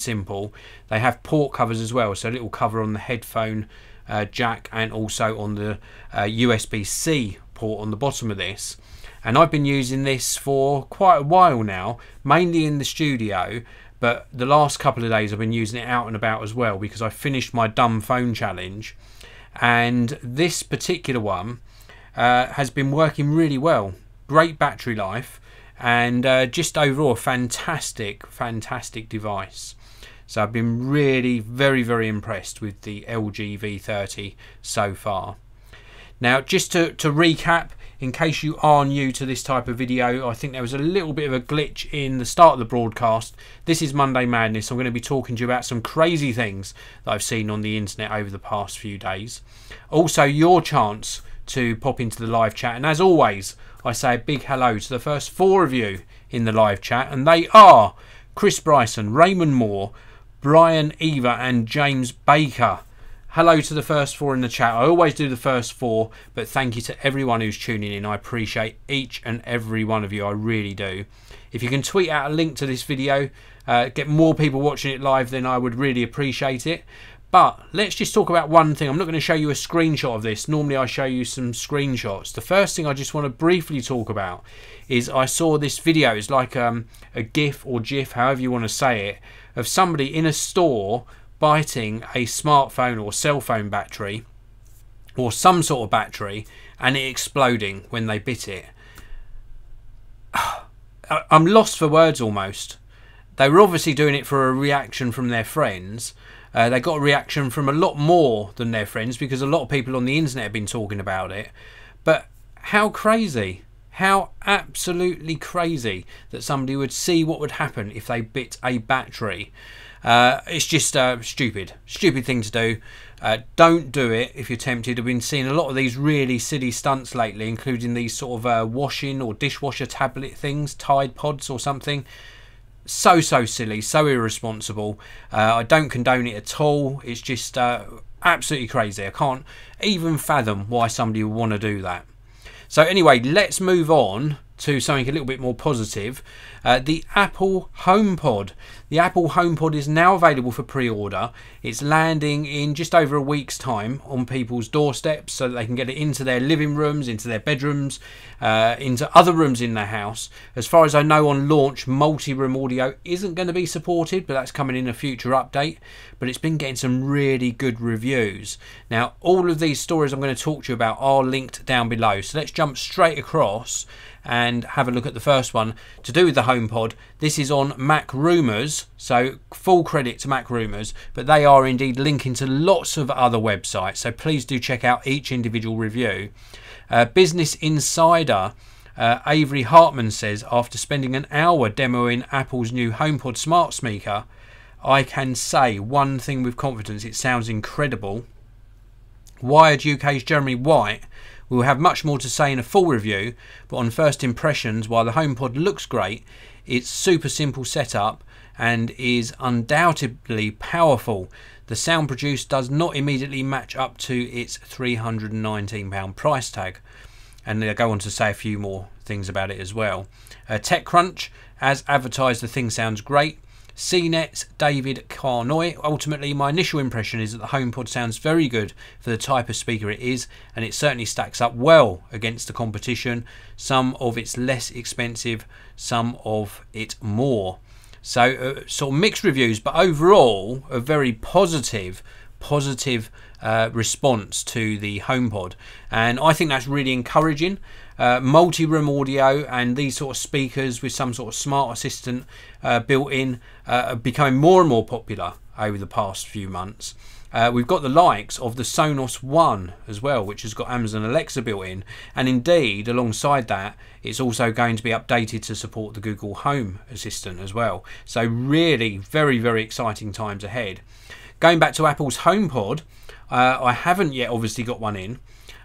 simple. They have port covers as well, so a little cover on the headphone jack and also on the USB-C port on the bottom of this. And I've been using this for quite a while now, mainly in the studio, but the last couple of days I've been using it out and about as well, because I finished my dumb phone challenge, and this particular one has been working really well. Great battery life, and just overall a fantastic device. So I've been really very impressed with the LG V30 so far. Now, just to recap, in case you are new to this type of video, I think there was a little bit of a glitch in the start of the broadcast. This is Monday Madness. I'm going to be talking to you about some crazy things that I've seen on the internet over the past few days. Also, your chance to pop into the live chat. And as always, I say a big hello to the first 4 of you in the live chat. And they are Chris Bryson, Raymond Moore, Brian Eva and James Baker. Hello to the first 4 in the chat. I always do the first 4, but thank you to everyone who's tuning in. I appreciate each and every one of you. I really do. If you can tweet out a link to this video, get more people watching it live, then I would really appreciate it. But let's just talk about one thing. I'm not going to show you a screenshot of this. Normally I show you some screenshots. The first thing I just want to briefly talk about is I saw this video. It's like a GIF or GIF, however you want to say it, of somebody in a store biting a smartphone or cell phone battery or some sort of battery and it exploding when they bit it. I'm lost for words almost. They were obviously doing it for a reaction from their friends. They got a reaction from a lot more than their friends, because a lot of people on the internet have been talking about it. But how crazy, how absolutely crazy that somebody would see what would happen if they bit a battery. It's just a stupid thing to do. Don't do it if you're tempted. I've been seeing a lot of these really silly stunts lately, including these sort of washing or dishwasher tablet things, Tide Pods or something. So silly, so irresponsible. I don't condone it at all. It's just absolutely crazy. I can't even fathom why somebody would want to do that. So anyway, let's move on to something a little bit more positive. The Apple HomePod. The Apple HomePod is now available for pre-order. It's landing in just over a week's time on people's doorsteps, so that they can get it into their living rooms, into their bedrooms, into other rooms in their house. As far as I know, on launch, multi-room audio isn't going to be supported, but that's coming in a future update. But it's been getting some really good reviews. Now, all of these stories I'm going to talk to you about are linked down below. So let's jump straight across and have a look at the first one to do with the HomePod. This is on Mac Rumors, so full credit to Mac Rumors, but they are indeed linking to lots of other websites, so please do check out each individual review. Business Insider, Avery Hartman says, after spending an hour demoing Apple's new HomePod smart speaker, I can say one thing with confidence: it sounds incredible. Wired UK's Jeremy White: we will have much more to say in a full review, but on first impressions, while the HomePod looks great, it's super simple setup and is undoubtedly powerful. The sound produced does not immediately match up to its £319 price tag. And they go on to say a few more things about it as well. TechCrunch, as advertised, the thing sounds great. CNET's David Carnoy: ultimately, my initial impression is that the HomePod sounds very good for the type of speaker it is, and it certainly stacks up well against the competition. Some of it's less expensive, some of it more. So sort of mixed reviews, but overall a very positive response to the HomePod, and I think that's really encouraging. Multi-room audio and these sort of speakers with some sort of smart assistant built in are becoming more and more popular over the past few months. We've got the likes of the Sonos One as well, which has got Amazon Alexa built in, and indeed alongside that it's also going to be updated to support the Google Home Assistant as well. So really very exciting times ahead. Going back to Apple's HomePod, I haven't yet obviously got one in.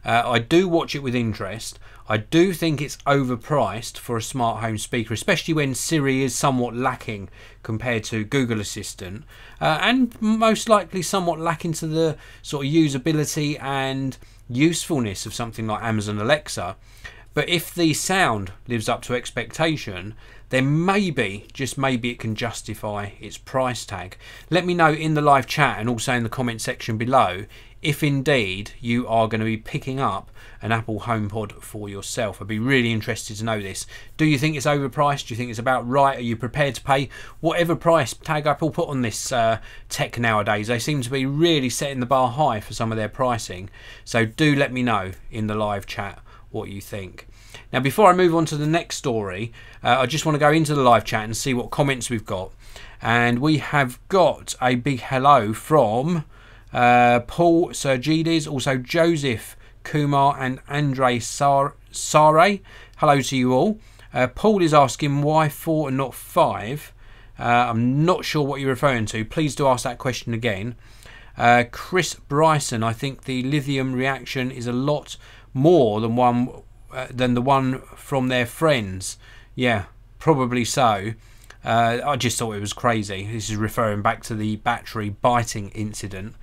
I do watch it with interest. I do think it's overpriced for a smart home speaker, especially when Siri is somewhat lacking compared to Google Assistant, and most likely somewhat lacking to the sort of usability and usefulness of something like Amazon Alexa. But if the sound lives up to expectation, then maybe, just maybe, it can justify its price tag. Let me know in the live chat and also in the comment section below if indeed you are going to be picking up an Apple HomePod for yourself. I'd be really interested to know this. Do you think it's overpriced? Do you think it's about right? Are you prepared to pay whatever price tag Apple put on this tech nowadays? They seem to be really setting the bar high for some of their pricing. So do let me know in the live chat what you think. Now, before I move on to the next story, I just want to go into the live chat and see what comments we've got. And we have got a big hello from Paul Sergides, also Joseph, Kumar and Andre Sare. Hello to you all. Paul is asking why 4 and not 5. I'm not sure what you're referring to. Please do ask that question again. Chris Bryson, I think the lithium reaction is a lot more than the one from their friends. Yeah, probably so. I just thought it was crazy. This is referring back to the battery biting incident.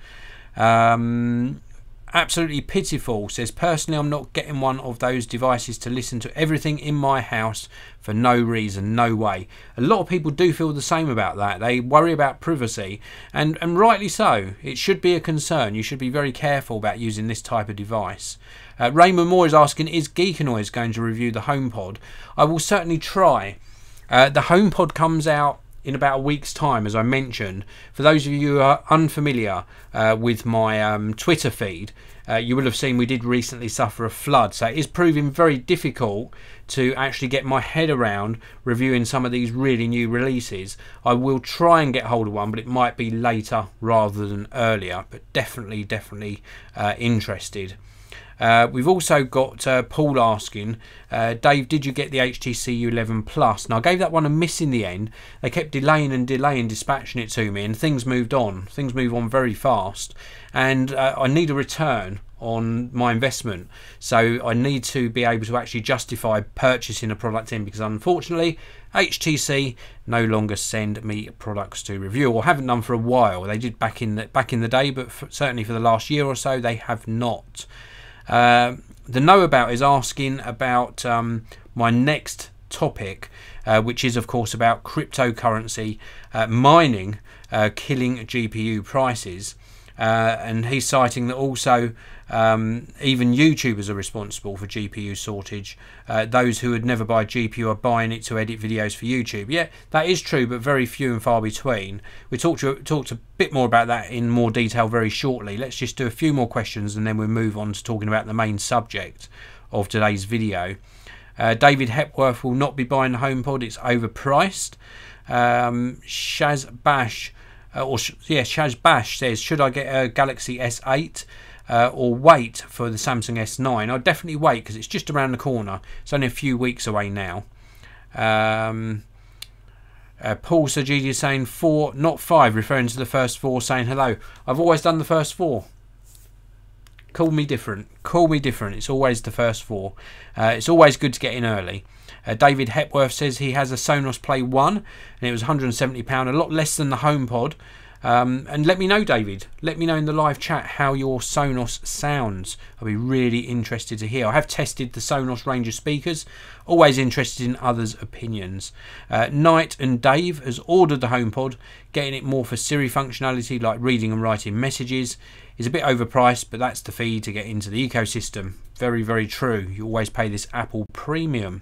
Absolutely pitiful, says, personally I'm not getting one of those devices to listen to everything in my house for no reason, no way. A lot of people do feel the same about that. They worry about privacy, and rightly so. It should be a concern. You should be very careful about using this type of device. Raymond Moore is asking, is Geekanoids going to review the HomePod? I will certainly try. The HomePod comes out in about a week's time, as I mentioned. For those of you who are unfamiliar with my Twitter feed, you will have seen we did recently suffer a flood, so it is proving very difficult to actually get my head around reviewing some of these really new releases. I will try and get hold of one, but it might be later rather than earlier, but definitely interested. We've also got Paul asking, Dave, did you get the HTC U11 Plus? Now, I gave that one a miss in the end. They kept delaying dispatching it to me, and things moved on. Things move on very fast, and I need a return on my investment. So I need to be able to actually justify purchasing a product in, because unfortunately HTC no longer send me products to review, or haven't done for a while. They did back in the day, but certainly for the last year or so they have not. The Know About is asking about my next topic, which is of course about cryptocurrency mining killing GPU prices, and he's citing that also even YouTubers are responsible for GPU shortage. Those who would never buy a GPU are buying it to edit videos for YouTube. Yeah, that is true, but very few and far between. We talked a bit more about that in more detail very shortly. Let's just do a few more questions and then we'll move on to talking about the main subject of today's video. David Hepworth will not be buying the HomePod. It's overpriced. Shaz Bash says, should I get a Galaxy S8 or wait for the Samsung S9? I'll definitely wait, because it's just around the corner. It's only a few weeks away now. Paul Sajidi is saying 4, not 5, referring to the first 4, saying hello. I've always done the first 4. Call me different. Call me different. It's always the first 4. It's always good to get in early. David Hepworth says he has a Sonos Play 1 and it was £170, a lot less than the HomePod. And let me know, David. Let me know in the live chat how your Sonos sounds. I'll be really interested to hear. I have tested the Sonos range of speakers. Always interested in others' opinions. Knight and Dave has ordered the HomePod, getting it more for Siri functionality like reading and writing messages. Is a bit overpriced, but that's the fee to get into the ecosystem. Very true. You always pay this Apple Premium.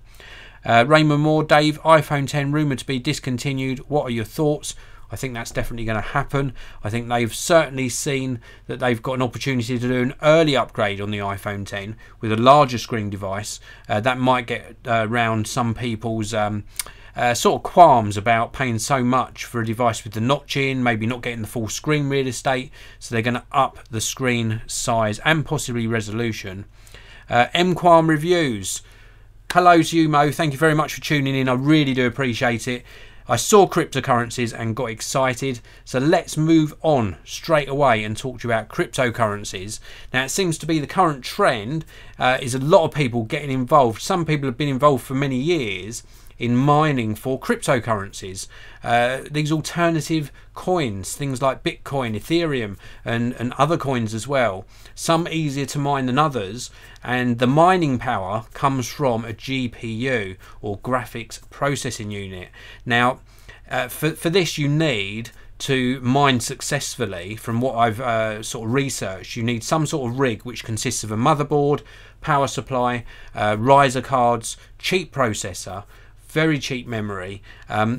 Raymond Moore, Dave, iPhone 10 rumoured to be discontinued. What are your thoughts? I think that's definitely going to happen. I think they've certainly seen that they've got an opportunity to do an early upgrade on the iPhone 10 with a larger screen device. That might get around some people's sort of qualms about paying so much for a device with the notch in, maybe not getting the full screen real estate. So they're going to up the screen size and possibly resolution. MQualm Reviews. Hello to you, Mo. Thank you very much for tuning in. I really do appreciate it. I saw cryptocurrencies and got excited, so let's move on straight away and talk to you about cryptocurrencies. Now, it seems to be the current trend is a lot of people getting involved. Some people have been involved for many years in mining for cryptocurrencies, these alternative coins, things like Bitcoin, Ethereum, and other coins as well. Some easier to mine than others, and the mining power comes from a GPU, or graphics processing unit. Now, for this you need to mine successfully. From what I've sort of researched, you need some sort of rig which consists of a motherboard, power supply, riser cards, cheap processor, very cheap memory,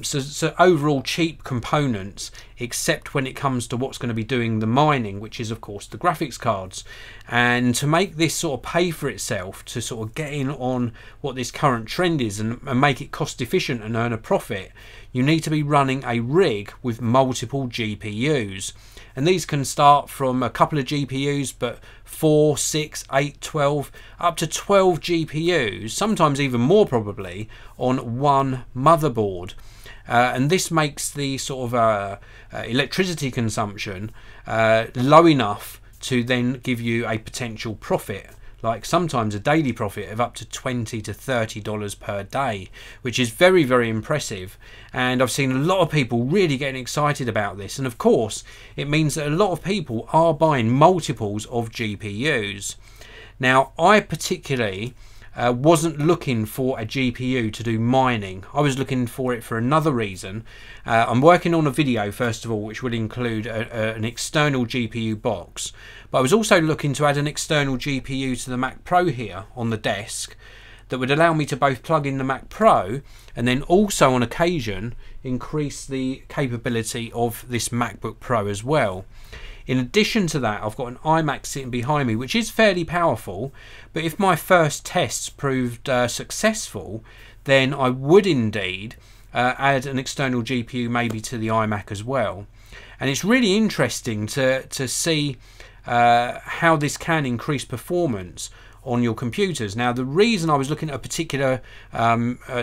so overall cheap components, except when it comes to what's going to be doing the mining, which is of course the graphics cards. And to make this sort of pay for itself, to sort of get in on what this current trend is and make it cost efficient and earn a profit, you need to be running a rig with multiple GPUs. And these can start from a couple of GPUs, but 4, 6, 8, 12, up to 12 GPUs, sometimes even more probably, on one motherboard. And this makes the sort of electricity consumption low enough to then give you a potential profit, like sometimes a daily profit of up to $20 to $30 per day, which is very, very impressive. And I've seen a lot of people really getting excited about this, and of course it means that a lot of people are buying multiples of GPUs. Now, I particularly wasn't looking for a GPU to do mining. I was looking for it for another reason. I'm working on a video, first of all, which would include an external GPU box, but I was also looking to add an external GPU to the Mac Pro here on the desk that would allow me to both plug in the Mac Pro and then also on occasion increase the capability of this MacBook Pro as well. In addition to that, I've got an iMac sitting behind me, which is fairly powerful, but if my first tests proved successful, then I would indeed add an external GPU maybe to the iMac as well. And it's really interesting to see how this can increase performance on your computers. Now, the reason I was looking at a particular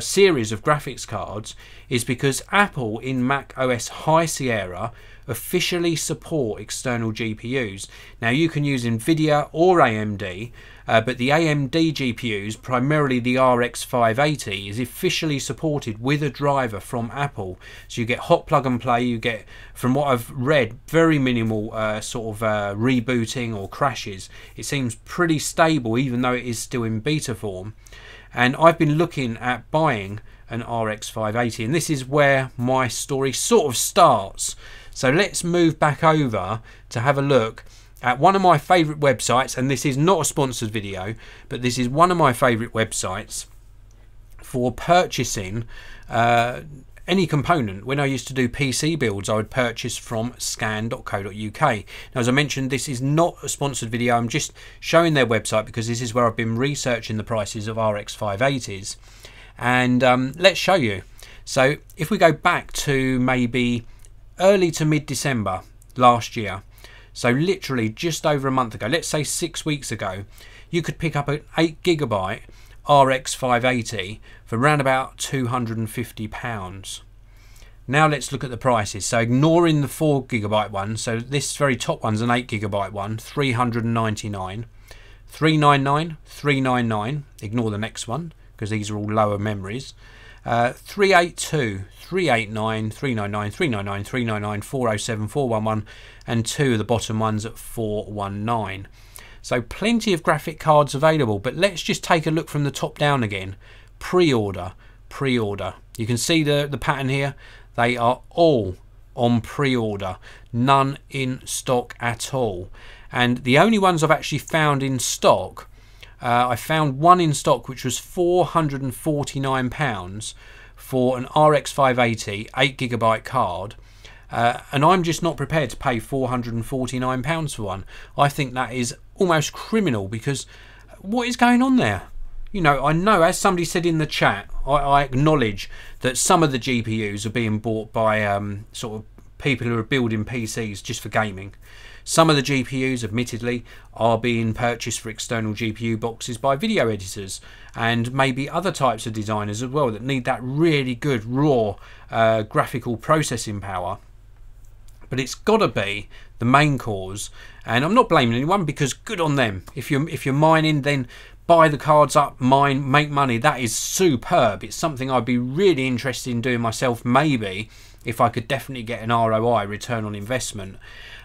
series of graphics cards is because Apple in Mac OS High Sierra officially support external GPUs. Now, you can use Nvidia or AMD, but the AMD GPUs, primarily the RX 580, is officially supported with a driver from Apple. So you get hot plug and play, you get, from what I've read, very minimal sort of rebooting or crashes. It seems pretty stable, even though it is still in beta form. And I've been looking at buying an RX 580, and this is where my story sort of starts. So let's move back over to have a look at one of my favourite websites, and this is not a sponsored video, but this is one of my favourite websites for purchasing any component. When I used to do PC builds, I would purchase from scan.co.uk. Now, as I mentioned, this is not a sponsored video. I'm just showing their website because this is where I've been researching the prices of RX 580s. And let's show you. So if we go back to maybe early to mid-December last year, so literally just over a month ago, let's say 6 weeks ago, you could pick up an 8GB RX 580 for around about £250. Now let's look at the prices. So ignoring the 4GB one, so this very top one's an 8GB one, £399, £399, £399, ignore the next one because these are all lower memories, 382, 389, 399, 399, 399, 407, 411, and two of the bottom ones at 419. So plenty of graphic cards available, but let's just take a look from the top down again. Pre-order, pre-order. You can see the pattern here. They are all on pre-order, none in stock at all. And the only ones I've actually found in stock, I found one in stock which was £449 for an RX 580 8GB card, and I'm just not prepared to pay £449 for one. I think that is almost criminal, because what is going on there? You know, I know, as somebody said in the chat, I acknowledge that some of the GPUs are being bought by sort of people who are building PCs just for gaming. Some of the GPUs, admittedly, are being purchased for external GPU boxes by video editors and maybe other types of designers as well that need that really good raw graphical processing power. But it's got to be the main cause, and I'm not blaming anyone because good on them. If you're mining, then buy the cards up, mine, make money, that is superb. It's something I'd be really interested in doing myself, maybe, if I could definitely get an ROI, return on investment.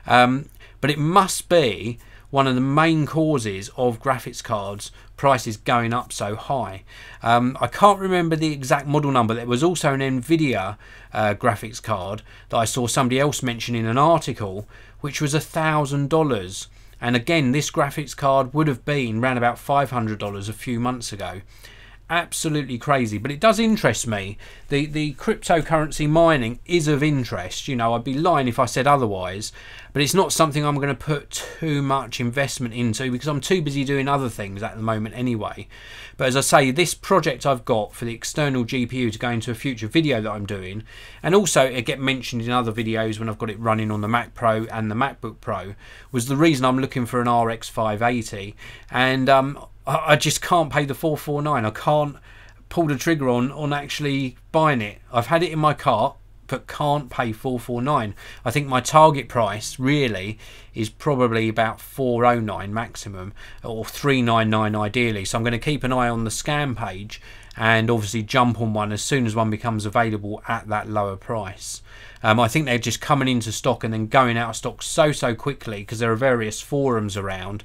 But it must be one of the main causes of graphics cards prices going up so high. I can't remember the exact model number. There was also an Nvidia graphics card that I saw somebody else mention in an article, which was $1,000. And again, this graphics card would have been around about $500 a few months ago. Absolutely crazy, but it does interest me. The cryptocurrency mining is of interest. You know, I'd be lying if I said otherwise, but it's not something I'm going to put too much investment into because I'm too busy doing other things at the moment anyway. But as I say, this project I've got for the external GPU to go into a future video that I'm doing, and also it get mentioned in other videos when I've got it running on the Mac Pro and the MacBook Pro, was the reason I'm looking for an RX 580. And I just can't pay the 449. I can't pull the trigger on actually buying it. I've had it in my cart, but can't pay 449. I think my target price really is probably about 409 maximum, or 399 ideally. So I'm going to keep an eye on the scam page and obviously jump on one as soon as one becomes available at that lower price. I think they're just coming into stock and then going out of stock so quickly because there are various forums around,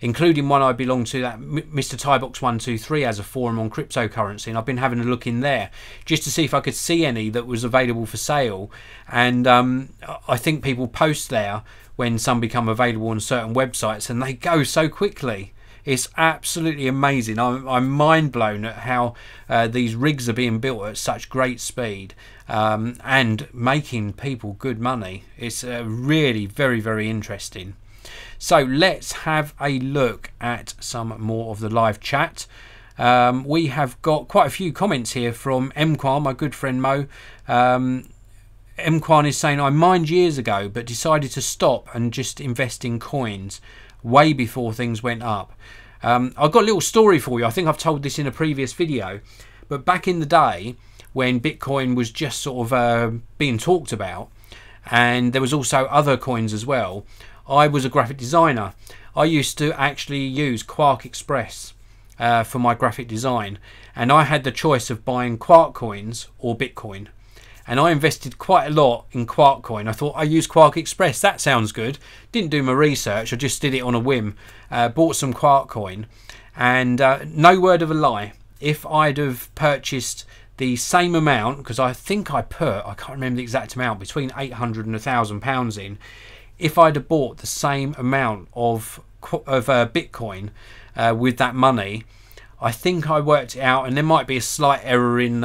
including one I belong to, that Mr. Tybox123 has a forum on cryptocurrency, and I've been having a look in there just to see if I could see any that was available for sale. And I think people post there when some become available on certain websites, and they go so quickly. It's absolutely amazing. I'm mind blown at how these rigs are being built at such great speed and making people good money. It's really very interesting. So let's have a look at some more of the live chat. We have got quite a few comments here from Mquan, my good friend Mo. Mquan is saying, I mined years ago but decided to stop and just invest in coins way before things went up. I've got a little story for you. I think I've told this in a previous video, but back in the day when Bitcoin was just sort of being talked about, and there was also other coins as well, I was a graphic designer. I used to actually use Quark Express for my graphic design, and I had the choice of buying Quark coins or Bitcoin. And I invested quite a lot in Quark coin. I thought, I use Quark Express, that sounds good. Didn't do my research, I just did it on a whim. Bought some Quark coin, and no word of a lie, if I'd have purchased the same amount, because I think I can't remember the exact amount, between £800 and £1,000 in, if I'd have bought the same amount of Bitcoin with that money, I think I worked it out, and there might be a slight error in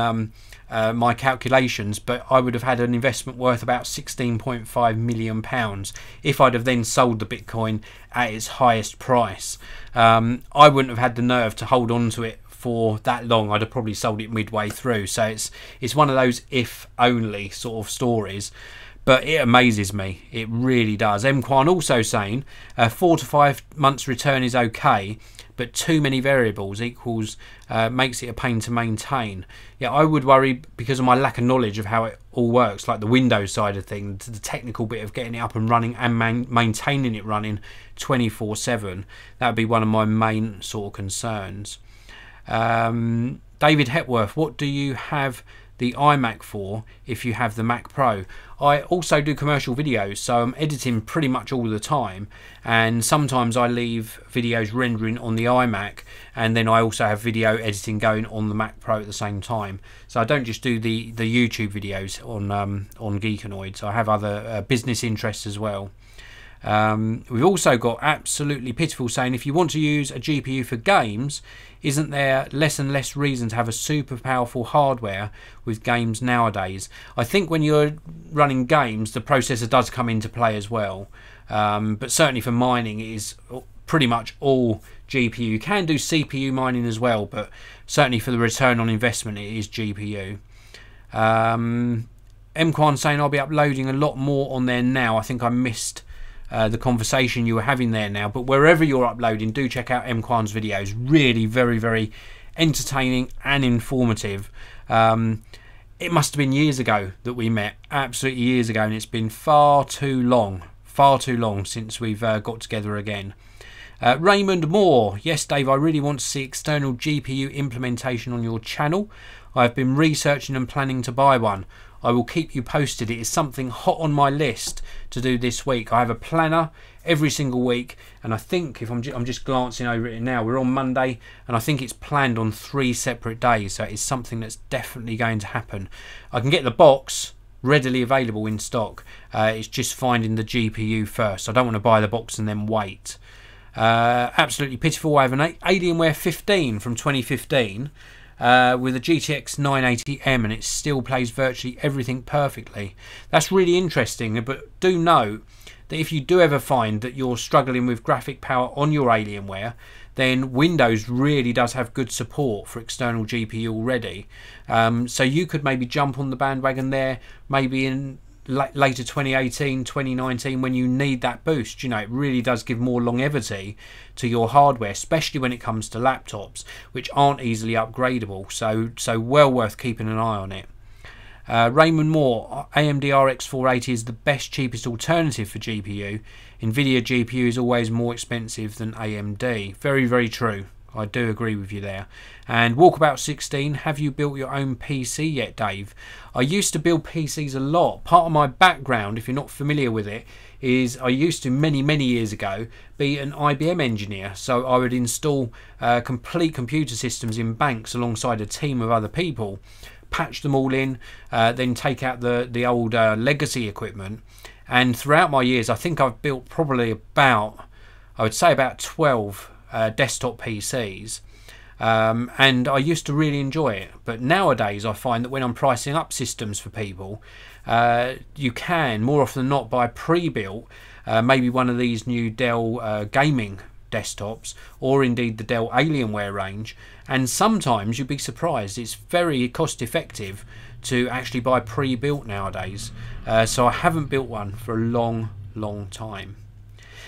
my calculations, but I would have had an investment worth about £16.5 million if I'd have then sold the Bitcoin at its highest price. I wouldn't have had the nerve to hold on to it for that long. I'd have probably sold it midway through. So it's one of those if only sort of stories, but it amazes me, it really does. Mquan also saying 4 to 5 months return is okay, but too many variables equals makes it a pain to maintain. Yeah, I would worry because of my lack of knowledge of how it all works, like the Windows side of things, the technical bit of getting it up and running and maintaining it running 24/7. That would be one of my main sort of concerns. David Hepworth, what do you have the iMac for if you have the Mac Pro? I also do commercial videos, so I'm editing pretty much all the time, and sometimes I leave videos rendering on the iMac, and then I also have video editing going on the Mac Pro at the same time. So I don't just do the YouTube videos on Geekanoids. I have other business interests as well. We've also got Absolutely Pitiful saying, if you want to use a GPU for games, isn't there less and less reason to have a super powerful hardware with games nowadays? I think when you're running games, the processor does come into play as well, but certainly for mining it is pretty much all GPU. You can do CPU mining as well, but certainly for the return on investment it is GPU. Mquan saying, I'll be uploading a lot more on there now. I think I missed the conversation you were having there now, but wherever you're uploading, do check out Mquan's videos. Really very entertaining and informative. It must have been years ago that we met, absolutely years ago, and it's been far too long since we've got together again. Raymond Moore, yes Dave, I really want to see external GPU implementation on your channel. I have been researching and planning to buy one. I will keep you posted. It is something hot on my list to do this week. I have a planner every single week, and I think, if I'm just glancing over it now, we're on Monday, and I think it's planned on 3 separate days, so it's something that's definitely going to happen. I can get the box readily available in stock. It's just finding the GPU first. I don't want to buy the box and then wait. Absolutely pitiful. I have an Alienware 15 from 2015 with a GTX 980M, and it still plays virtually everything perfectly. That's really interesting, but do note that if you do ever find that you're struggling with graphic power on your Alienware, then Windows really does have good support for external GPU already. So you could maybe jump on the bandwagon there, maybe in later 2018, 2019, when you need that boost. You know, it really does give more longevity to your hardware, especially when it comes to laptops, which aren't easily upgradable. So well worth keeping an eye on it. Raymond Moore, AMD RX 480 is the best, cheapest alternative for GPU. Nvidia GPU is always more expensive than AMD. Very, very true. I do agree with you there. And Walkabout 16, have you built your own PC yet, Dave? I used to build PCs a lot. Part of my background, if you're not familiar with it, is I used to, many years ago, be an IBM engineer. So I would install complete computer systems in banks alongside a team of other people, patch them all in, then take out the old legacy equipment. And throughout my years, I think I've built probably about, I would say about 12 desktop PCs, and I used to really enjoy it. But nowadays I find that when I'm pricing up systems for people, you can more often than not buy pre-built, maybe one of these new Dell gaming desktops, or indeed the Dell Alienware range, and sometimes you'd be surprised, it's very cost effective to actually buy pre-built nowadays. So I haven't built one for a long time.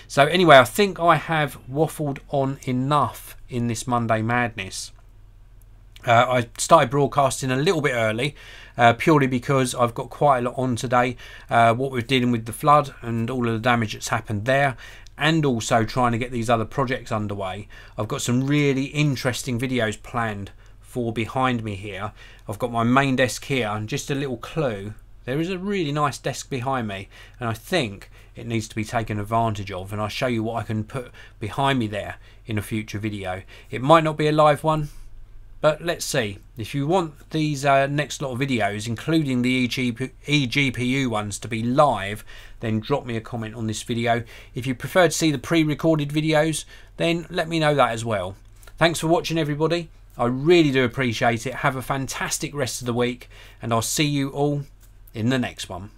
So anyway, I think I have waffled on enough in this Monday madness. I started broadcasting a little bit early, purely because I've got quite a lot on today. What we're dealing with the flood and all of the damage that's happened there, and also trying to get these other projects underway. I've got some really interesting videos planned for behind me here. I've got my main desk here, and just a little clue, there is a really nice desk behind me, and I think it needs to be taken advantage of, and I'll show you what I can put behind me there in a future video. It might not be a live one, but let's see. If you want these next lot of videos, including the eGPU ones, to be live, then drop me a comment on this video. If you prefer to see the pre-recorded videos, then let me know that as well. Thanks for watching, everybody. I really do appreciate it. Have a fantastic rest of the week, and I'll see you all in the next one.